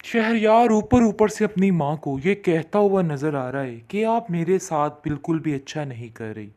शहरयार ऊपर ऊपर से अपनी माँ को ये कहता हुआ नजर आ रहा है कि आप मेरे साथ बिल्कुल भी अच्छा नहीं कर रही।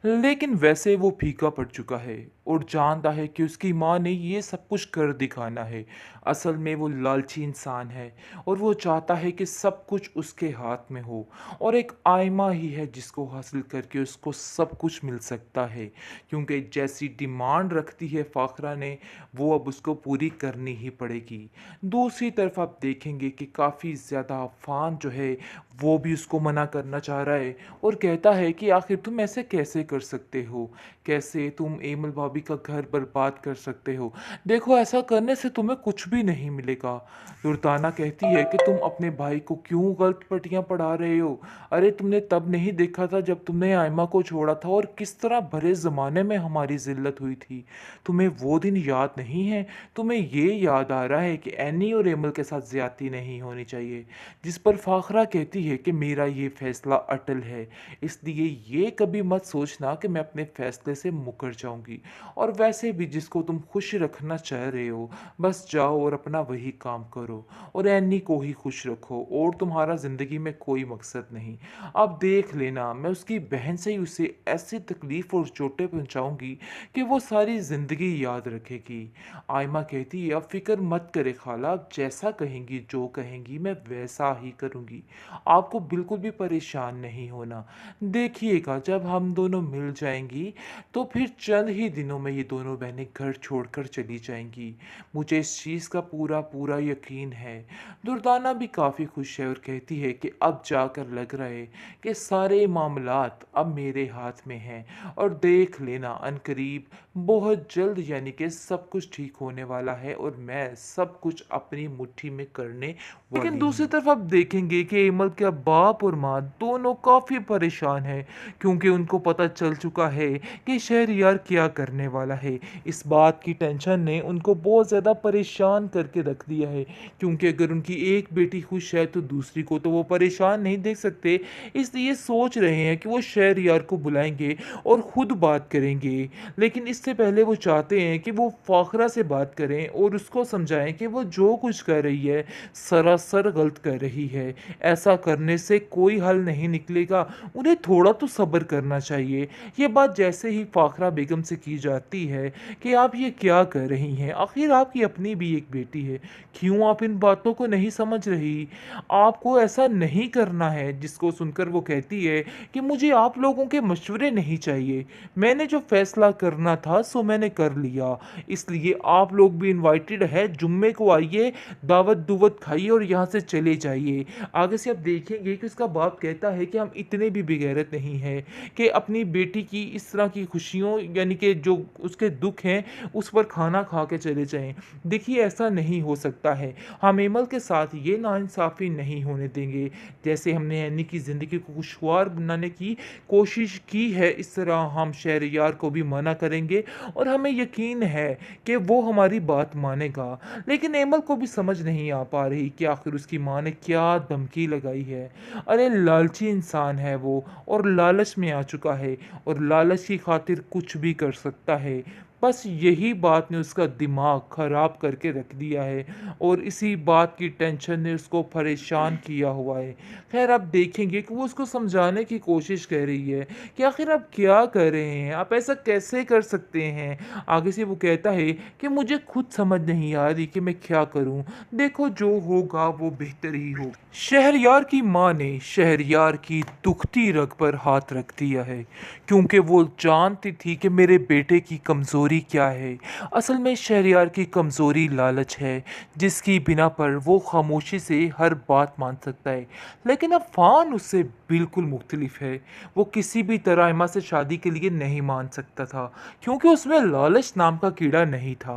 लेकिन वैसे वो फीका पड़ चुका है और जानता है कि उसकी माँ ने ये सब कुछ कर दिखाना है। असल में वो लालची इंसान है और वो चाहता है कि सब कुछ उसके हाथ में हो और एक आयमा ही है जिसको हासिल करके उसको सब कुछ मिल सकता है, क्योंकि जैसी डिमांड रखती है फाखरा ने, वो अब उसको पूरी करनी ही पड़ेगी। दूसरी तरफ आप देखेंगे कि काफ़ी ज़्यादा अफ़ान जो है वो भी उसको मना करना चाह रहा है और कहता है कि आखिर तुम ऐसे कैसे कर सकते हो, कैसे तुम एमल भाभी का घर बर्बाद कर सकते हो। देखो ऐसा करने से तुम्हें कुछ भी नहीं मिलेगा। दुर्दाना कहती है कि तुम अपने भाई को क्यों गलत पट्टियाँ पढ़ा रहे हो। अरे तुमने तब नहीं देखा था जब तुमने आयमा को छोड़ा था और किस तरह भरे ज़माने में हमारी जिल्लत हुई थी। तुम्हें वो दिन याद नहीं है। तुम्हें ये याद आ रहा है कि एनी और एमल के साथ ज्यादती नहीं होनी चाहिए। जिस पर फाखरा कहती है कि मेरा ये फैसला अटल है, इसलिए ये कभी मत सोचना कि मैं अपने फैसले से मुकर जाऊंगी। और वैसे भी जिसको तुम खुश रखना चाह रहे हो, बस जाओ और अपना वही काम करो और एनी को ही खुश रखो और तुम्हारा ज़िंदगी में कोई मकसद नहीं। अब देख लेना, मैं उसकी बहन से ही उसे ऐसी तकलीफ़ और चोटें पहुंचाऊंगी कि वो सारी ज़िंदगी याद रखेगी। आयमा कहती है अब फिक्र मत करे खाला, आप जैसा कहेंगी जो कहेंगी मैं वैसा ही करूँगी। आपको बिल्कुल भी परेशान नहीं होना। देखिएगा जब हम दोनों मिल जाएंगी तो फिर चंद ही दिनों में ये दोनों बहनें घर छोड़कर चली जाएंगी। मुझे इस चीज़ का पूरा पूरा यकीन है। दुर्दाना भी काफ़ी खुश है और कहती है कि अब जाकर लग रहा है कि सारे मामलात अब मेरे हाथ में हैं और देख लेना अनकरीब बहुत जल्द यानी कि सब कुछ ठीक होने वाला है और मैं सब कुछ अपनी मुट्ठी में करने लेकिन वाली दूसरी हूँ। तरफ आप देखेंगे कि एमल के बाप और माँ दोनों काफ़ी परेशान हैं, क्योंकि उनको पता चल चुका है कि शहरयार क्या करने वाला है। इस बात की टेंशन ने उनको बहुत ज़्यादा परेशान करके रख दिया है, क्योंकि अगर उनकी एक बेटी खुश है तो दूसरी को तो वो परेशान नहीं देख सकते। इसलिए सोच रहे हैं कि वो शहरयार को बुलाएंगे और ख़ुद बात करेंगे। लेकिन इससे पहले वो चाहते हैं कि वो फ़ाखरा से बात करें और उसको समझाएं कि वो जो कुछ कर रही है सरासर गलत कर रही है। ऐसा करने से कोई हल नहीं निकलेगा, उन्हें थोड़ा तो सब्र करना चाहिए। ये बात जैसे ही फ़ाखरा बेगम से की जाती है कि आप ये क्या कर रही हैं, आखिर आपकी अपनी भी एक बेटी है, क्यों आप इन बातों को नहीं समझ रही, आपको ऐसा नहीं करना है। जिसको सुनकर वो कहती है कि मुझे आप लोगों के मशवरे नहीं चाहिए, मैंने जो फैसला करना था सो मैंने कर लिया, इसलिए आप लोग भी इनवाइटेड है, जुम्मे को आइए, दावत दुवत खाइए और यहाँ से चले जाइए। आगे से आप देखेंगे कि उसका बाप कहता है कि हम इतने भी बेगैरत नहीं हैं कि अपनी बेटी की इस तरह की खुशियों यानी कि जो उसके दुख हैं उस पर खाना खा के चले जाएं। देखिए ऐसा नहीं हो सकता है, हम एमल के साथ ये नाइंसाफ़ी नहीं होने देंगे। जैसे हमने एनी की ज़िंदगी को खुशगवार बनाने की कोशिश की है, इस तरह हम शहरयार को भी मना करेंगे और हमें यकीन है कि वो हमारी बात मानेगा। लेकिन एमल को भी समझ नहीं आ पा रही कि आखिर उसकी माँ ने क्या धमकी लगाई है। अरे लालची इंसान है वो और लालच में आ चुका है और लालच की खातिर कुछ भी कर सकता है। बस यही बात ने उसका दिमाग ख़राब करके रख दिया है और इसी बात की टेंशन ने उसको परेशान किया हुआ है। खैर आप देखेंगे कि वो उसको समझाने की कोशिश कर रही है कि आखिर आप क्या कर रहे हैं, आप ऐसा कैसे कर सकते हैं। आगे से वो कहता है कि मुझे खुद समझ नहीं आ रही कि मैं क्या करूं, देखो जो होगा वो बेहतर ही हो। शहरयार की माँ ने शहरयार की दुखती रग पर हाथ रख दिया है, क्योंकि वो जानती थी कि मेरे बेटे की कमज़ोरी क्या है। असल में शहरयार की कमज़ोरी लालच है, जिसकी बिना पर वो खामोशी से हर बात मान सकता है। लेकिन अफ़ान उससे बिल्कुल मुख्तलिफ है। वो किसी भी तरह एमा से शादी के लिए नहीं मान सकता था, क्योंकि उसमें लालच नाम का कीड़ा नहीं था।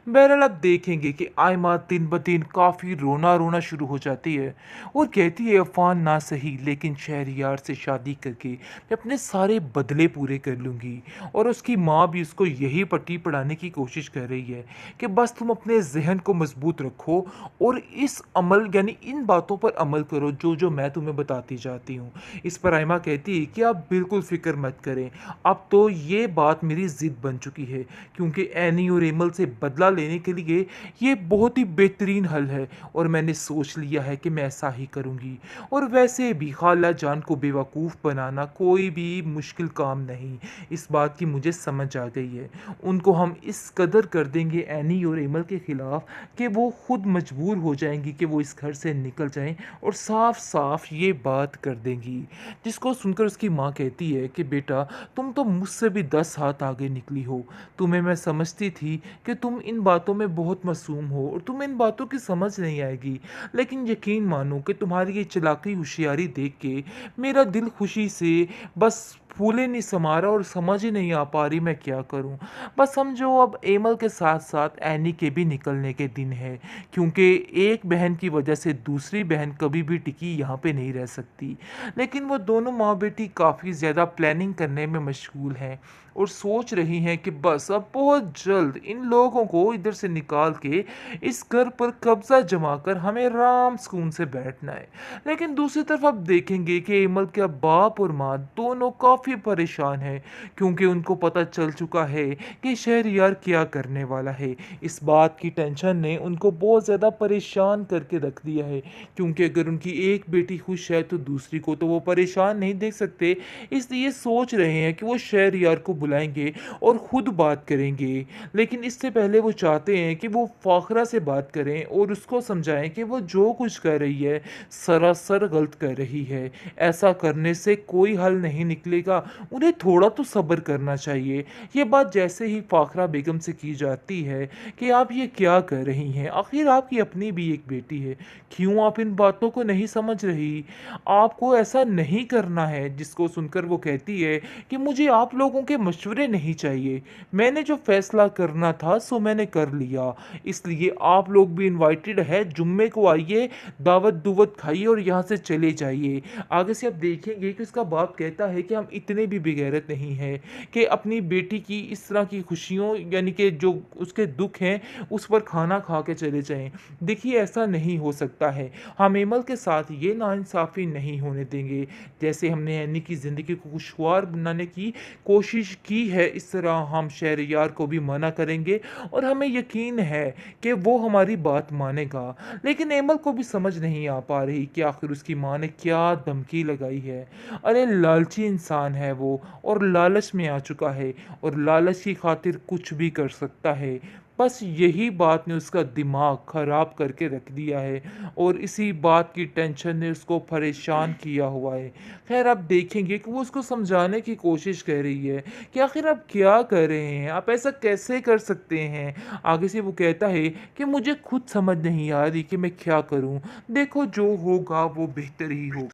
बहरहाल अब देखेंगे कि आयमा दिन ब दिन काफ़ी रोना रोना शुरू हो जाती है और कहती है अफ़ान ना सही लेकिन शहरयार से शादी करके मैं अपने सारे बदले पूरे कर लूँगी। और उसकी माँ भी उसको यही पट्टी पढ़ाने की कोशिश कर रही है कि बस तुम अपने ज़हन को मजबूत रखो और इस अमल यानी इन बातों पर अमल करो जो जो मैं तुम्हें बताती जाती हूँ। इस पर आयमा कहती है कि आप बिल्कुल फ़िक्र मत करें, अब तो ये बात मेरी ज़िद बन चुकी है, क्योंकि एनी और एमल से बदला लेने के लिए ये बहुत ही बेहतरीन हल है और मैंने सोच लिया है कि मैं ऐसा ही करूँगी। और वैसे भी खाला जान को बेवकूफ़ बनाना कोई भी मुश्किल काम नहीं, इस बात की मुझे समझ आ गई है। उनको हम इस कदर कर देंगे एनी और एमल के ख़िलाफ़ कि वो खुद मजबूर हो जाएंगी कि वो इस घर से निकल जाएं और साफ साफ ये बात कर देंगी। जिसको सुनकर उसकी माँ कहती है कि बेटा, तुम तो मुझसे भी 10 हाथ आगे निकली हो। तुम्हें मैं समझती थी कि तुम इन बातों में बहुत मासूम हो और तुम्हें इन बातों की समझ नहीं आएगी, लेकिन यकीन मानो कि तुम्हारी ये चालाकी होशियारी देख के मेरा दिल खुशी से बस फूले नहीं समा रहा और समझ ही नहीं आ पा रही मैं क्या करूं। बस समझो अब एमल के साथ साथ एनी के भी निकलने के दिन है, क्योंकि एक बहन की वजह से दूसरी बहन कभी भी टिकी यहाँ पे नहीं रह सकती। लेकिन वो दोनों माँ बेटी काफ़ी ज़्यादा प्लानिंग करने में मशगूल हैं और सोच रही हैं कि बस अब बहुत जल्द इन लोगों को इधर से निकाल के इस घर पर कब्जा जमा कर हमें आराम सुकून से बैठना है। लेकिन दूसरी तरफ आप देखेंगे कि एमल के बाप और माँ दोनों काफ़ी परेशान हैं, क्योंकि उनको पता चल चुका है कि शहरयार क्या करने वाला है। इस बात की टेंशन ने उनको बहुत ज़्यादा परेशान करके रख दिया है, क्योंकि अगर उनकी एक बेटी खुश है तो दूसरी को तो वो परेशान नहीं देख सकते। इसलिए सोच रहे हैं कि वो शहरयार को बुलाएंगे और ख़ुद बात करेंगे। लेकिन इससे पहले वो चाहते हैं कि वो फ़ाखरा से बात करें और उसको समझाएं कि वो जो कुछ कर रही है सरासर गलत कर रही है। ऐसा करने से कोई हल नहीं निकलेगा, उन्हें थोड़ा तो सब्र करना चाहिए। ये बात जैसे ही फ़ाखरा बेगम से की जाती है कि आप ये क्या कर रही हैं, आखिर आपकी अपनी भी एक बेटी है, क्यों आप इन बातों को नहीं समझ रही, आपको ऐसा नहीं करना है। जिसको सुनकर वो कहती है कि मुझे आप लोगों के मशवरे नहीं चाहिए, मैंने जो फैसला करना था सो मैंने कर लिया, इसलिए आप लोग भी इनवाइटेड है, जुम्मे को आइए, दावत दुवत खाइए और यहाँ से चले जाइए। आगे से आप देखेंगे कि उसका बाप कहता है कि हम इतने भी बेगैरत नहीं हैं कि अपनी बेटी की इस तरह की खुशियों यानी कि जो उसके दुख हैं उस पर खाना खा के चले जाएं। देखिए, ऐसा नहीं हो सकता है, हम एमल के साथ ये नाइंसाफ़ी नहीं होने देंगे। जैसे हमने एनी की ज़िंदगी को खुशगवार बनाने की कोशिश की है, इस तरह हम शहरयार को भी मना करेंगे और हमें यकीन है कि वो हमारी बात मानेगा। लेकिन एमल को भी समझ नहीं आ पा रही कि आखिर उसकी माँ ने क्या धमकी लगाई है। अरे लालची इंसान है वो और लालच में आ चुका है और लालच की खातिर कुछ भी कर सकता है। बस यही बात ने उसका दिमाग ख़राब करके रख दिया है और इसी बात की टेंशन ने उसको परेशान किया हुआ है। खैर, आप देखेंगे कि वो उसको समझाने की कोशिश कर रही है कि आखिर आप क्या कर रहे हैं, आप ऐसा कैसे कर सकते हैं। आगे से वो कहता है कि मुझे खुद समझ नहीं आ रही कि मैं क्या करूं, देखो जो होगा वो बेहतर ही होगा।